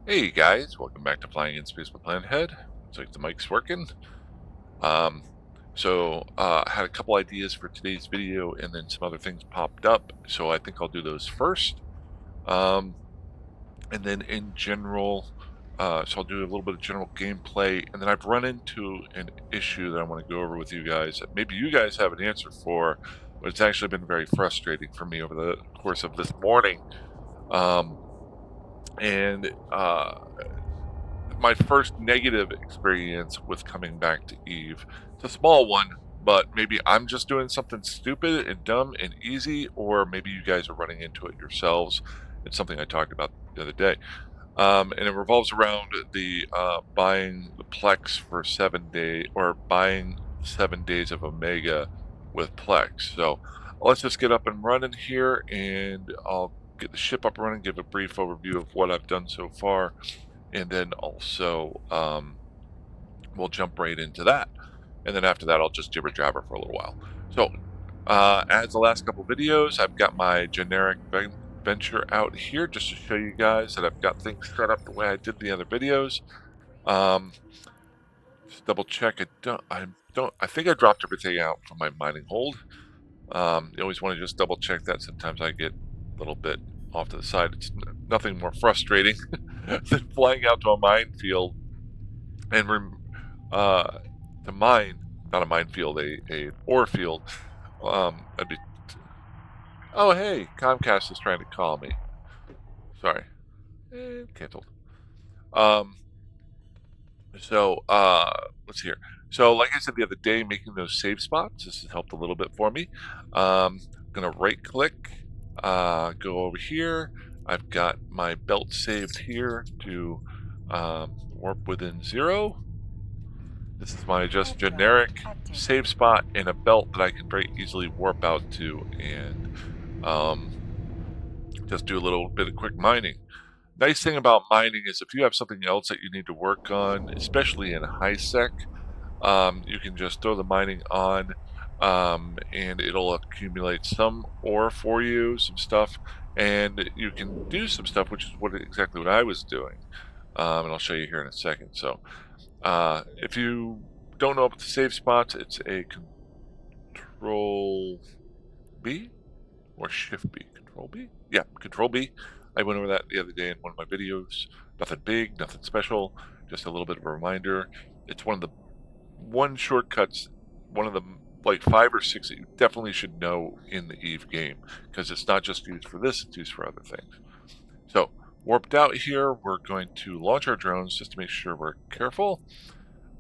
Hey guys, welcome back to Flying in Space with Planhead. Looks like the mic's working. Um, I had a couple ideas for today's video and then some other things popped up. So I think I'll do those first. Um, and then in general, so I'll do a little bit of general gameplay. And then I've run into an issue that I want to go over with you guys that maybe you guys have an answer for, but it's actually been very frustrating for me over the course of this morning. Um, and My first negative experience with coming back to Eve. It's a small one, but maybe I'm just doing something stupid and dumb and easy, or maybe you guys are running into it yourselves. It's something I talked about the other day. And it revolves around the buying the plex for 7 day or buying 7 days of Omega with plex. So let's just get up and running here, and I'll get the ship up and running, give a brief overview of what I've done so far, and then also we'll jump right into that. And then after that, I'll just jibber jabber for a little while. So as the last couple videos, I've got my generic venture out here just to show you guys that I've got things set up the way I did the other videos. Um, just double check. I think I dropped everything out from my mining hold. You always want to just double check that. Sometimes I get a little bit off to the side. It's nothing more frustrating than flying out to a minefield and uh, to mine, not a minefield, a ore field. That'd be, oh hey, Comcast is trying to call me. Sorry, canceled. Um, let's see here. So, like I said the other day, making those save spots, this has helped a little bit for me. Gonna right click, go over here. I've got my belt saved here to warp within 0. This is my just generic save spot in a belt that I can very easily warp out to and um, just do a little bit of quick mining. Nice thing about mining is if you have something else that you need to work on, especially in high sec, you can just throw the mining on, and it'll accumulate some ore for you, some stuff, and you can do some stuff, which is exactly what I was doing. And I'll show you here in a second. So if you don't know about the save spots, it's a Control B or Shift B. Control B? Yeah, Control B. I went over that the other day in one of my videos. Nothing big, nothing special, just a little bit of a reminder. It's one shortcuts, one of the like 5 or 6 that you definitely should know in the Eve game, because it's not just used for this, it's used for other things. So, warped out here, we're going to launch our drones just to make sure we're careful.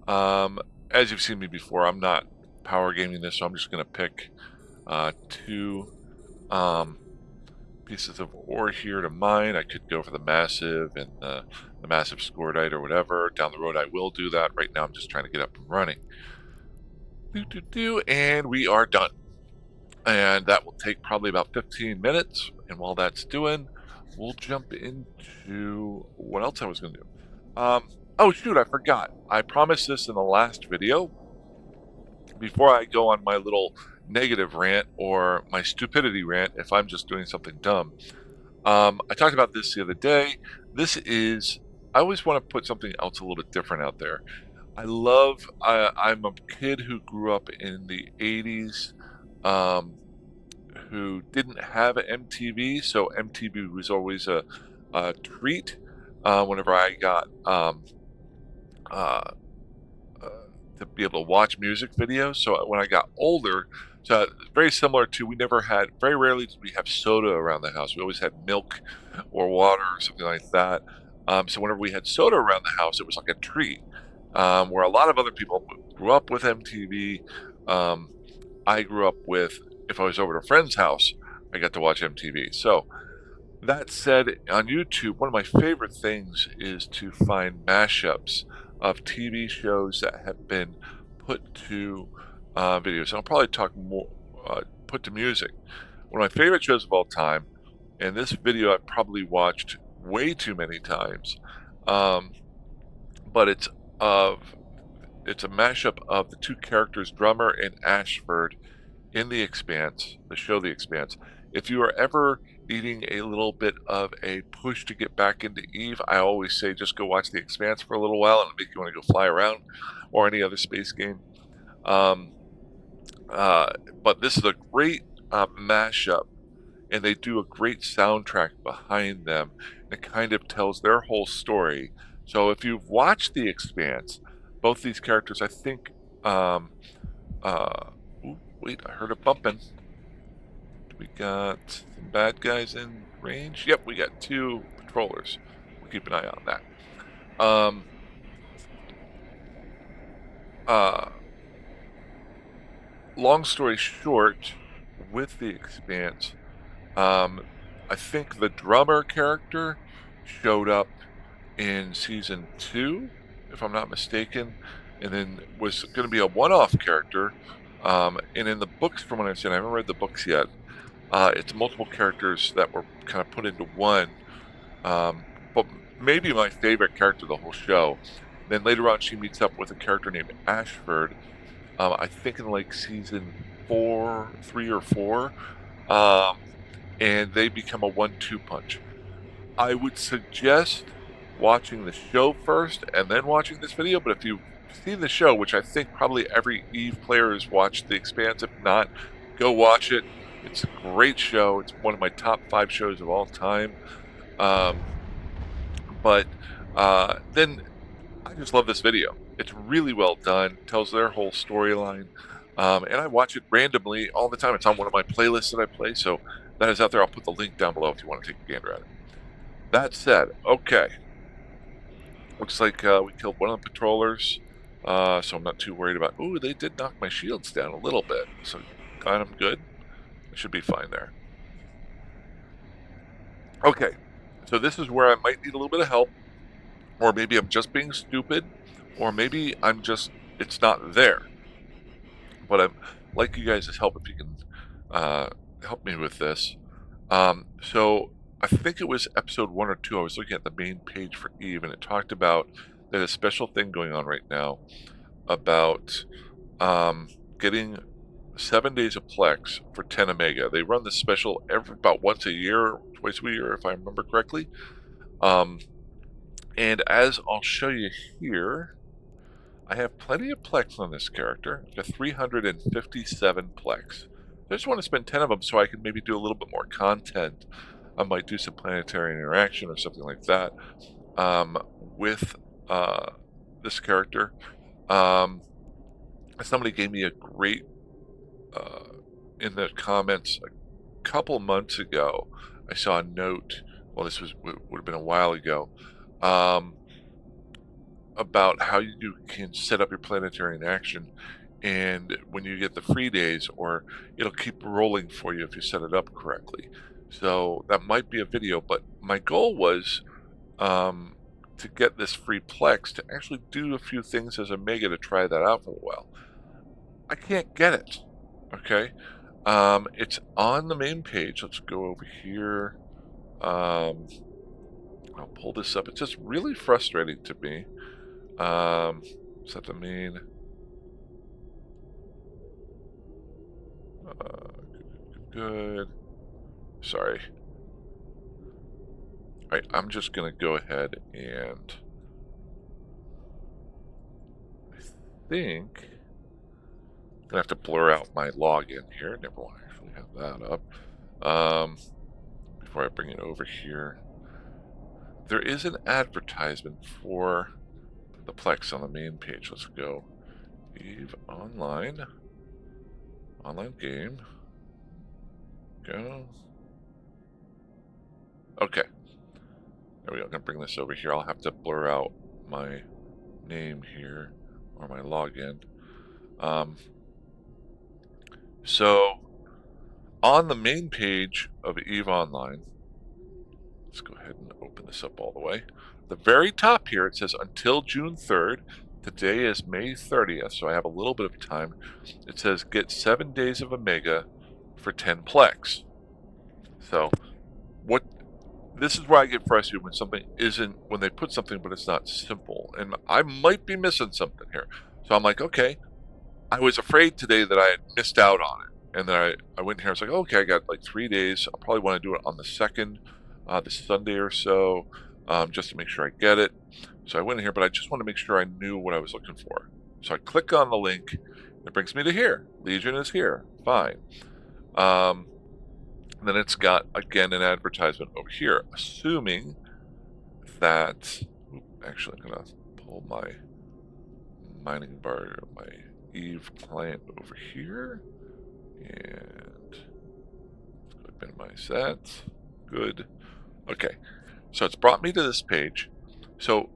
As you've seen me before, I'm not power gaming this, so I'm just going to pick 2 pieces of ore here to mine. I could go for the massive and the massive scordite or whatever. Down the road, I will do that. Right now, I'm just trying to get up and running. And we are done. And that will take probably about 15 minutes. And while that's doing, we'll jump into what else I was going to do. Oh, shoot, I forgot. I promised this in the last video. Before I go on my little negative rant or my stupidity rant, if I'm just doing something dumb, I talked about this the other day. I always want to put something else a little bit different out there. I'm a kid who grew up in the 80s, who didn't have an MTV, so MTV was always a treat whenever I got uh, uh, to be able to watch music videos. So when I got older, so very similar to, very rarely did we have soda around the house. We always had milk or water or something like that. So whenever we had soda around the house, it was like a treat. Where a lot of other people grew up with MTV, um, I grew up with, if I was over at a friend's house, I got to watch MTV. So that said, on YouTube, one of my favorite things is to find mashups of TV shows that have been put to videos. And I'll probably talk more, put to music. One of my favorite shows of all time, and this video I've probably watched way too many times, um, but of it's a mashup of the two characters, Drummer and Ashford, in The Expanse, the show The Expanse. If you are ever needing a little bit of a push to get back into Eve, I always say just go watch The Expanse for a little while and it'll make you want to go fly around, or any other space game. Um, uh, but this is a great mashup, and they do a great soundtrack behind them that kind of tells their whole story. So if you've watched The Expanse, both these characters, I think, um, ooh, wait, I heard a bumping. We got some bad guys in range. Yep, we got 2 patrollers. We'll keep an eye on that. Um, uh, Long story short, with The Expanse, um, I think the drummer character showed up in season 2, if I'm not mistaken, and then was going to be a one-off character. And in the books, from what I've seen, I haven't read the books yet. It's multiple characters that were kind of put into one. But maybe my favorite character of the whole show. Then later on, she meets up with a character named Ashford. I think in like season 4, 3 or 4, um, and they become a 1-2 punch. I would suggest watching the show first and then watching this video, but if you've seen the show, which I think probably every Eve player has watched The Expanse, if not, go watch it. It's a great show. It's one of my top 5 shows of all time. Um, but then I just love this video. It's really well done, tells their whole storyline, and I watch it randomly all the time. It's on one of my playlists that I play, so that is out there. I'll put the link down below if you want to take a gander at it. That said, okay, looks like we killed one of the patrollers, so I'm not too worried about. Ooh, they did knock my shields down a little bit, so got them good. I should be fine there. Okay, so this is where I might need a little bit of help, or maybe I'm just being stupid, or maybe I'm just, it's not there. But I'd like you guys' help if you can help me with this. So I think it was episode 1 or 2. I was looking at the main page for Eve, and it talked about there's a special thing going on right now about getting 7 days of Plex for 10 Omega. They run this special about once a year, twice a year, if I remember correctly. And as I'll show you here, I have plenty of Plex on this character. I've got 357 Plex. I just want to spend 10 of them so I can maybe do a little bit more content. I might do some planetary interaction or something like that with this character. Somebody gave me a great, in the comments a couple months ago, I saw a note, well, this would have been a while ago, about how you can set up your planetary in action, and when you get the free days, or it'll keep rolling for you if you set it up correctly. So that might be a video, but my goal was to get this free Plex to actually do a few things as Omega to try that out for a while. I can't get it. Okay, it's on the main page. Let's go over here. I'll pull this up. It's just really frustrating to me. Is that the main? Good. Sorry. All right, I'm just gonna go ahead and I think I'm gonna have to blur out my login here. Never want to actually have that up. Before I bring it over here, there is an advertisement for the Plex on the main page. Let's go. Eve Online. Online game. Go. Okay. There we go. I'm going to bring this over here. I'll have to blur out my name here, or my login. So, on the main page of EVE Online, let's go ahead and open this up all the way. The very top here, it says until June 3rd. Today is May 30th, so I have a little bit of time. It says get 7 days of Omega for 10 Plex. So, this is where I get frustrated when something isn't, when they put something but it's not simple. And I might be missing something here. So I'm like, okay, I was afraid today that I had missed out on it. And then I went here. I was like, okay, I got like 3 days. I'll probably want to do it on the 2nd, this Sunday or so, just to make sure I get it. So I went in here, but I just want to make sure I knew what I was looking for. So I click on the link. It brings me to here. Legion is here. Fine. Then it's got, again, an advertisement over here, assuming that, actually, I'm going to pull my mining bar, my Eve client over here, and let's go minimize that. Good. Okay, so it's brought me to this page. So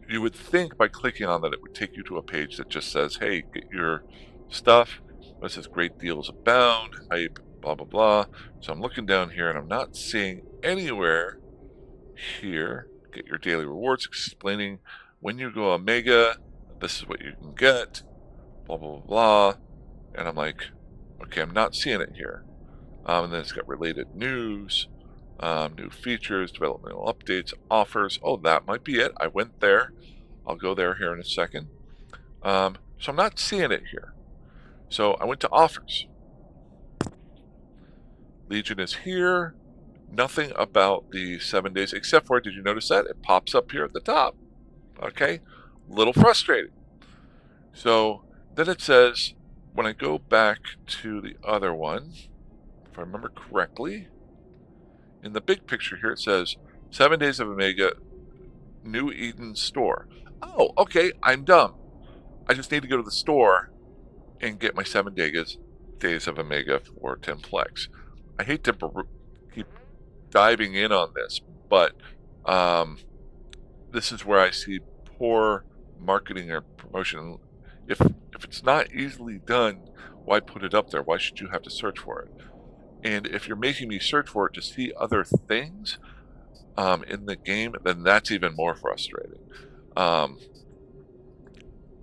you would think by clicking on that it would take you to a page that just says, hey, get your stuff. It says great deals abound, hype, blah, blah, blah. So I'm looking down here and I'm not seeing anywhere here, get your daily rewards, explaining when you go Omega, this is what you can get, blah, blah, blah, blah. And I'm like, okay, I'm not seeing it here. And then it's got related news, new features, developmental updates, offers. Oh, that might be it. I went there. I'll go there here in a second. So I'm not seeing it here. So I went to offers. Legion is here. Nothing about the 7 days, except for, did you notice that? It pops up here at the top. Okay, a little frustrating. So then it says, when I go back to the other one, if I remember correctly, in the big picture here, it says 7 days of Omega, New Eden store. Oh, okay, I'm dumb. I just need to go to the store and get my 7 days of Omega for 10 plex. I hate to keep diving in on this, but this is where I see poor marketing or promotion. If it's not easily done, why put it up there? Why should you have to search for it? And if you're making me search for it to see other things in the game, then that's even more frustrating.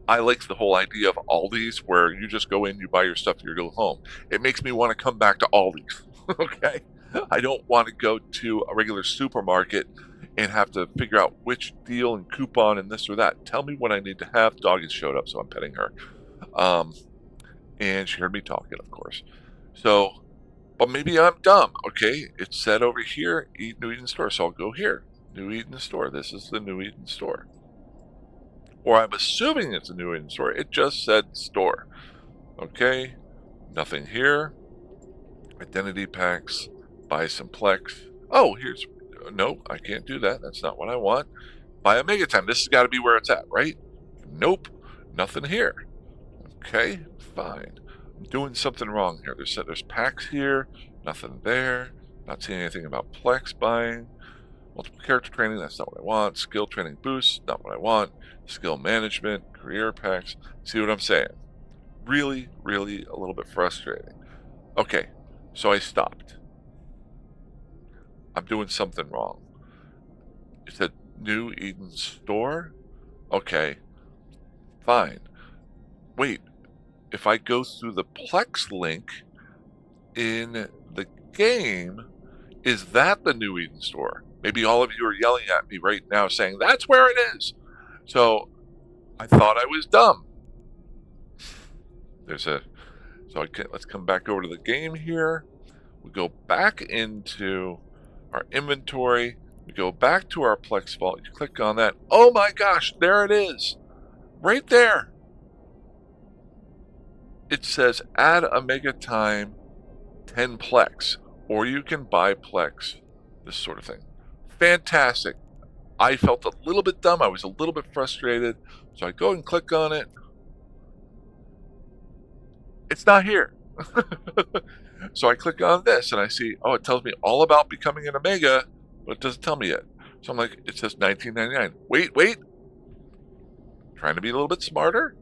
I like the whole idea of Aldi's, where you just go in, you buy your stuff, you go home. It makes me want to come back to Aldi's. Okay, I don't want to go to a regular supermarket and have to figure out which deal and coupon and this or that. Tell me what I need to have. Doggy showed up, so I'm petting her. And she heard me talking, of course. So, but maybe I'm dumb. Okay, it said over here, New Eden store, so I'll go here. New Eden store. This is the New Eden store. Or I'm assuming it's a New Eden store. It just said store. Okay, nothing here. Identity packs, buy some plex. Oh, here's, nope, I can't do that. That's not what I want. Buy Omega time. This has got to be where it's at, right? Nope, nothing here. Okay, fine. I'm doing something wrong here. There's packs here, nothing there. Not seeing anything about plex buying. Multiple character training, that's not what I want. Skill training boosts, not what I want. Skill management, career packs. See what I'm saying? Really, really a little bit frustrating. Okay, so I stopped. I'm doing something wrong. It said New Eden store? Okay, fine. Wait, if I go through the Plex link in the game, is that the New Eden store? Maybe all of you are yelling at me right now saying, that's where it is. So I thought I was dumb. Let's come back over to the game here. We go back into our inventory. We go back to our Plex vault. You click on that. Oh my gosh, there it is. Right there. It says add Omega time 10 Plex, or you can buy Plex, this sort of thing. Fantastic. I felt a little bit dumb. I was a little bit frustrated. So I go and click on it. It's not here. So I click on this and I see, oh, it tells me all about becoming an Omega, but it doesn't tell me yet. So I'm like, it says $19.99. Wait. Trying to be a little bit smarter.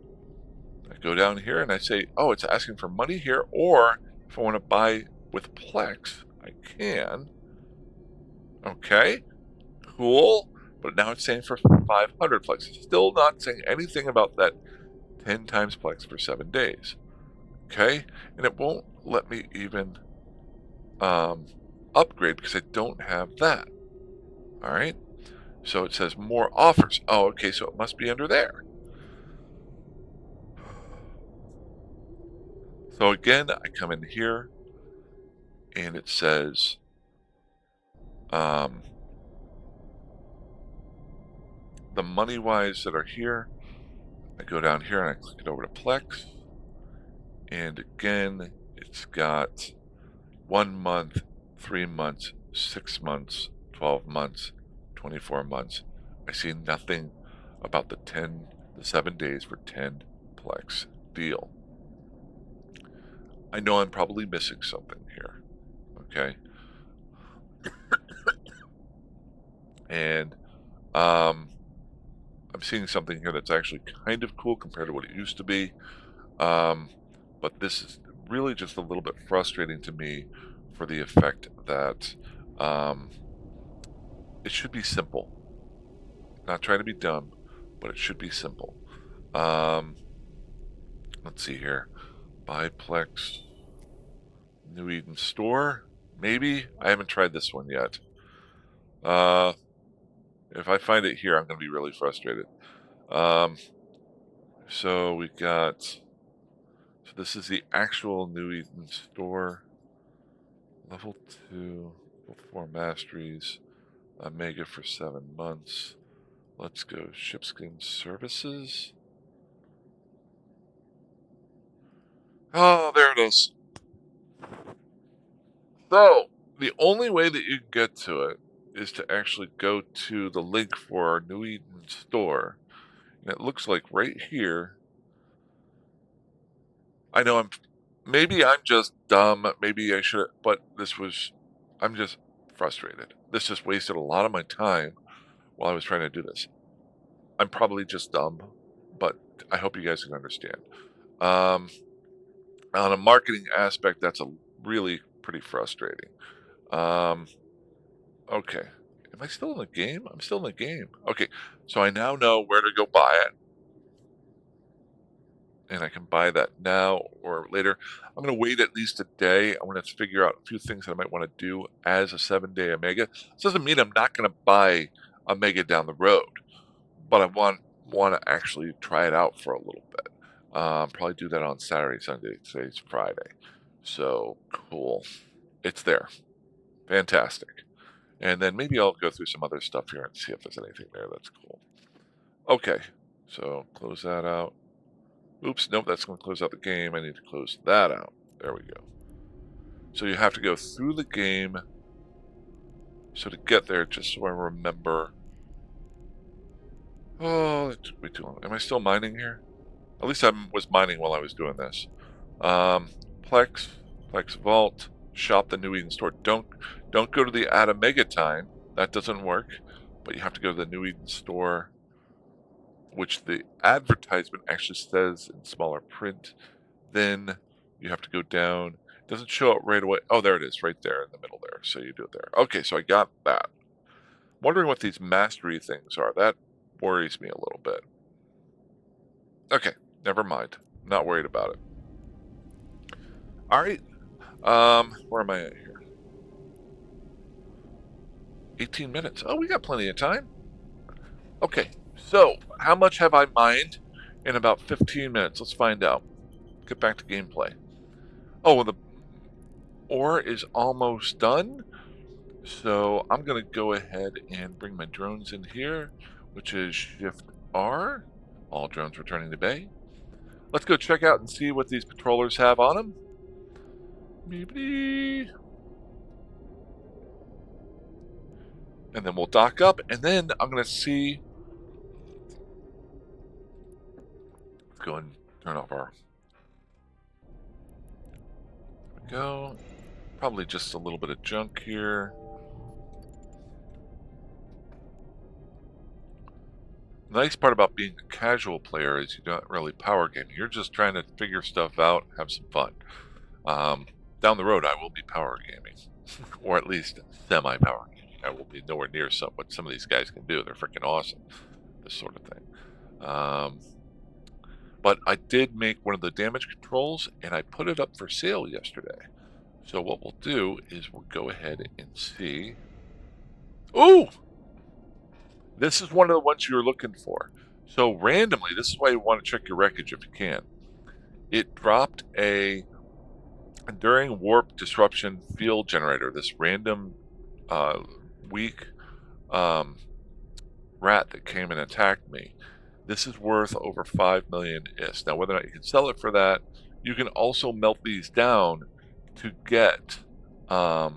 I go down here and I say, oh, it's asking for money here, or if I want to buy with Plex, I can. Okay, cool. But now it's saying for 500 Plex. It's still not saying anything about that 10 times Plex for 7 days. Okay, and it won't let me even upgrade because I don't have that. All right, so it says more offers. Oh, okay, so it must be under there. So again, I come in here and it says the money wise that are here. I go down here and I click it over to Plex. And again, it's got 1 month, 3 months, 6 months, 12 months, 24 months. I see nothing about the 7 days for 10 Plex deal. I know I'm probably missing something here. Okay. And I'm seeing something here that's actually kind of cool compared to what it used to be. But this is really just a little bit frustrating to me for the effect that it should be simple. Not trying to be dumb, but it should be simple. Let's see here. Biplex New Eden Store. Maybe. I haven't tried this one yet. If I find it here, I'm going to be really frustrated. So we got... So this is the actual New Eden Store. Level 2, level 4 masteries. Omega for 7 months. Let's go Shipskin Services. Oh, there it is. So, the only way that you can get to it is to actually go to the link for our New Eden store. And it looks like right here. I know maybe I'm just dumb. Maybe I should, but I'm just frustrated. This just wasted a lot of my time while I was trying to do this. I'm probably just dumb, but I hope you guys can understand. On a marketing aspect, that's really pretty frustrating. Okay. Am I still in the game? I'm still in the game. Okay, so I now know where to go buy it. And I can buy that now or later. I'm going to wait at least a day. I want to figure out a few things that I might want to do as a 7-day Omega. This doesn't mean I'm not going to buy Omega down the road, but I want to actually try it out for a little bit. Probably do that on Saturday, Sunday. Today's Friday. So cool. It's there. Fantastic. And then maybe I'll go through some other stuff here and see if there's anything there that's cool. Okay, so close that out. Oops, nope, that's going to close out the game. I need to close that out. There we go. So you have to go through the game. So to get there, just so I remember. Oh, it took way too long. Am I still mining here? At least I was mining while I was doing this. Plex Vault, shop the New Eden store. Don't go to the Add Omega time. That doesn't work. But you have to go to the New Eden store, which the advertisement actually says in smaller print. Then you have to go down. It doesn't show up right away. Oh, there it is, right there in the middle there. So you do it there. Okay, so I got that. Wondering what these mastery things are. That worries me a little bit. Okay, never mind. Not worried about it. All right. Where am I at here? 18 minutes. Oh, we got plenty of time. Okay, so how much have I mined in about 15 minutes? Let's find out. Get back to gameplay. Oh, well, the ore is almost done. So I'm going to go ahead and bring my drones in here, which is Shift R. All drones returning to bay. Let's go check out and see what these patrollers have on them. And then we'll dock up, and then I'm going to see. Let's go and turn off our. There we go. Probably just a little bit of junk here. The nice part about being a casual player is you're not really power gaming. You're just trying to figure stuff out, have some fun. Down the road, I will be power gaming, or at least semi-power gaming. I will be nowhere near what some of these guys can do. They're freaking awesome, this sort of thing. But I did make one of the damage controls, and I put it up for sale yesterday. So what we'll do is we'll go ahead and see. Ooh! This is one of the ones you were looking for. So randomly, this is why you want to check your wreckage if you can. It dropped a During warp disruption field generator, this random uh, weak um, rat that came and attacked me. This is worth over 5 million is. Now, whether or not you can sell it for that, you can also melt these down to get. Oh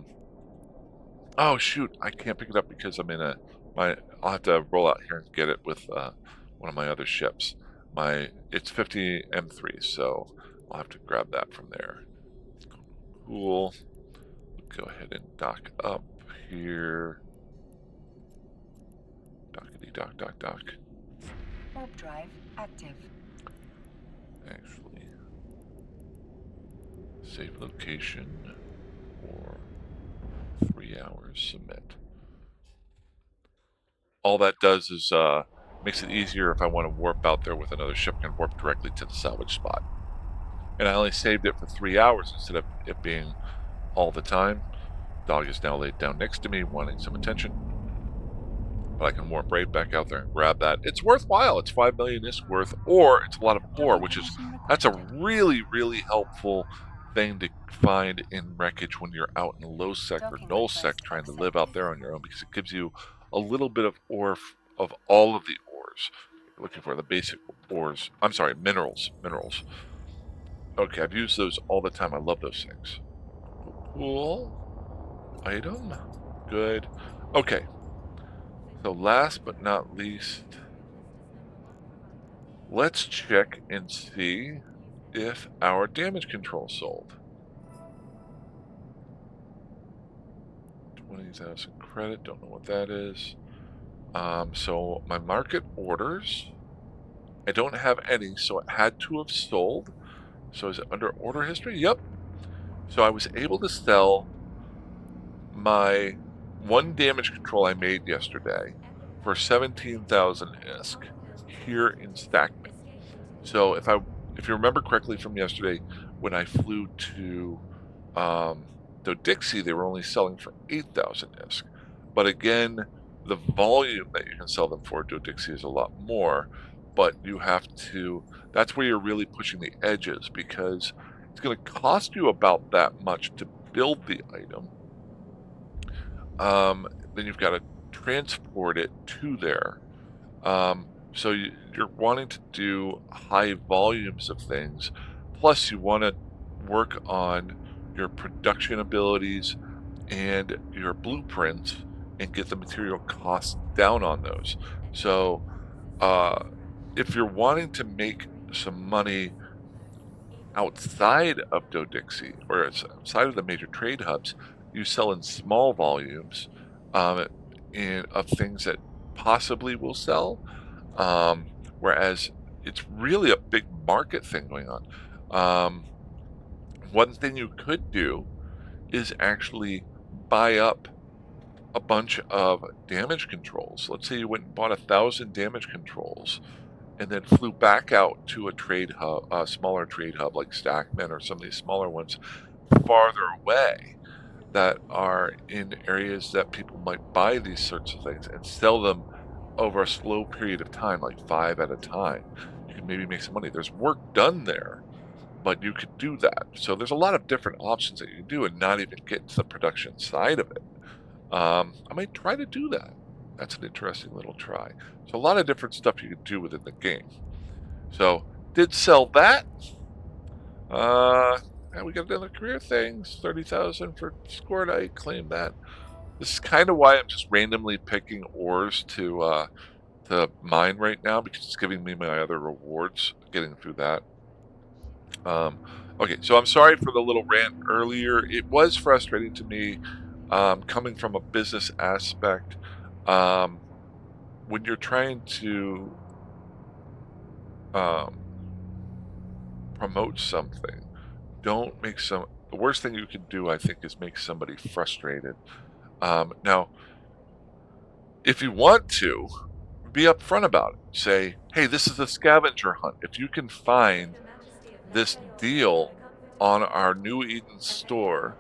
shoot, I can't pick it up because I'm in I'll have to roll out here and get it with one of my other ships. It's 50 M3, so I'll have to grab that from there. Cool. Go ahead and dock up here. Dockety dock dock dock. Warp drive active. Actually, save location for 3 hours. Submit. All that does is makes it easier if I want to warp out there with another ship. I can warp directly to the salvage spot. And I only saved it for 3 hours instead of it being all the time. Dog is now laid down next to me, wanting some attention. But I can warp right back out there and grab that. It's worthwhile. It's 5 million ISK worth, or it's a lot of ore, which is that's a really, really helpful thing to find in wreckage when you're out in low sec or null sec trying to live out there on your own, because it gives you a little bit of ore of all of the ores. Looking for the basic ores. I'm sorry, minerals. Minerals. Okay, I've used those all the time. I love those things. Cool. Item. Good. Okay. So last but not least, let's check and see if our damage control sold. 20,000 credit, don't know what that is. So my market orders, I don't have any, so it had to have sold. So is it under order history? Yep. So I was able to sell my one damage control I made yesterday for 17,000 ISK here in Stackman. So if you remember correctly from yesterday, when I flew to Dixie, they were only selling for 8,000 ISK. But again, the volume that you can sell them for Dixie is a lot more. But you have to, that's where you're really pushing the edges, because it's going to cost you about that much to build the item. Then you've got to transport it to there. So you're wanting to do high volumes of things, plus you want to work on your production abilities and your blueprints and get the material costs down on those. So if you're wanting to make some money outside of Dodixie or outside of the major trade hubs, you sell in small volumes of things that possibly will sell. Whereas it's really a big market thing going on. One thing you could do is actually buy up a bunch of damage controls. Let's say you went and bought 1,000 damage controls and then flew back out to a trade hub, a smaller trade hub like Stackman or some of these smaller ones farther away that are in areas that people might buy these sorts of things and sell them over a slow period of time, like 5 at a time. You can maybe make some money. There's work done there, but you could do that. So there's a lot of different options that you can do and not even get to the production side of it. I might try to do that. That's an interesting little try. So a lot of different stuff you can do within the game. So did sell that. And we got another career thing. 30,000 for Scoredite. Claim that. This is kind of why I'm just randomly picking ores to mine right now, because it's giving me my other rewards, getting through that. Okay, so I'm sorry for the little rant earlier. It was frustrating to me, coming from a business aspect. When you're trying to promote something, don't make the worst thing you can do, I think, is make somebody frustrated. Now, if you want to, be upfront about it. Say, hey, this is a scavenger hunt. If you can find this deal on our New Eden store,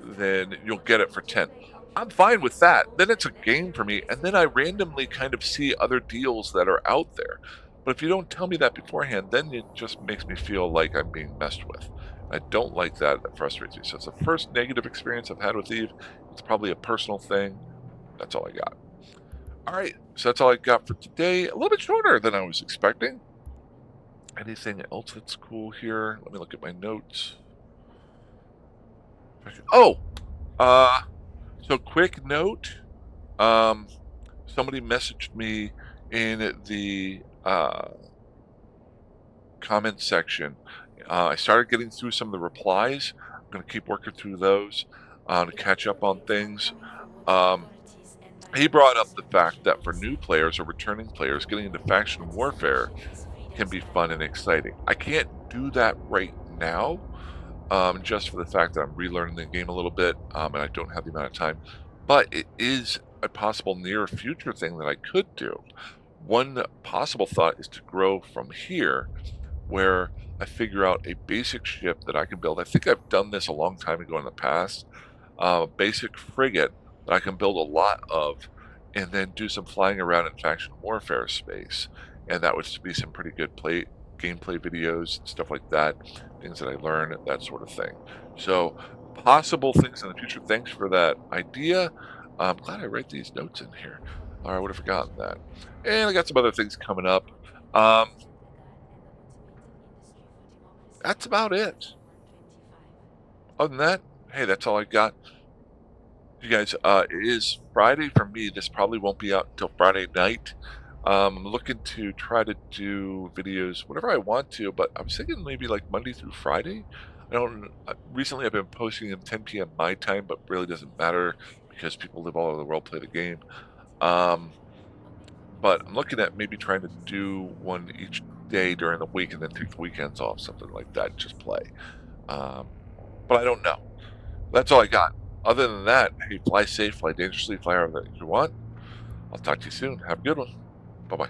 then you'll get it for 10. I'm fine with that. Then it's a game for me. And then I randomly kind of see other deals that are out there. But if you don't tell me that beforehand, then it just makes me feel like I'm being messed with. I don't like that. That frustrates me. So it's the first negative experience I've had with Eve. It's probably a personal thing. That's all I got. All right. So that's all I got for today. A little bit shorter than I was expecting. Anything else that's cool here? Let me look at my notes. Oh, uh, so quick note. Um, somebody messaged me in the comment section. I started getting through some of the replies. I'm going to keep working through those to catch up on things. Um, he brought up the fact that for new players or returning players, getting into faction warfare can be fun and exciting. I can't do that right now, just for the fact that I'm relearning the game a little bit, and I don't have the amount of time. But it is a possible near future thing that I could do. One possible thought is to grow from here, where I figure out a basic ship that I can build. I think I've done this a long time ago in the past. A basic frigate that I can build a lot of, and then do some flying around in faction warfare space. And that would be some pretty good gameplay videos and stuff like that, things that I learn, that sort of thing. So possible things in the future. Thanks for that idea. I'm glad I write these notes in here, or I would have forgotten that. And I got some other things coming up. Um, that's about it. Other than that, hey, that's all I got. You guys, it is Friday for me. This probably won't be out until Friday night. I'm looking to try to do videos whenever I want to, but I was thinking maybe like Monday through Friday. I don't. Recently, I've been posting them 10 p.m. my time, but really doesn't matter because people live all over the world play the game. Um, but I'm looking at maybe trying to do one each day during the week and then take the weekends off, something like that, and just play. Um, but I don't know. That's all I got. Other than that, hey, fly safe, fly dangerously, fly however you want. I'll talk to you soon. Have a good one. Bye bye.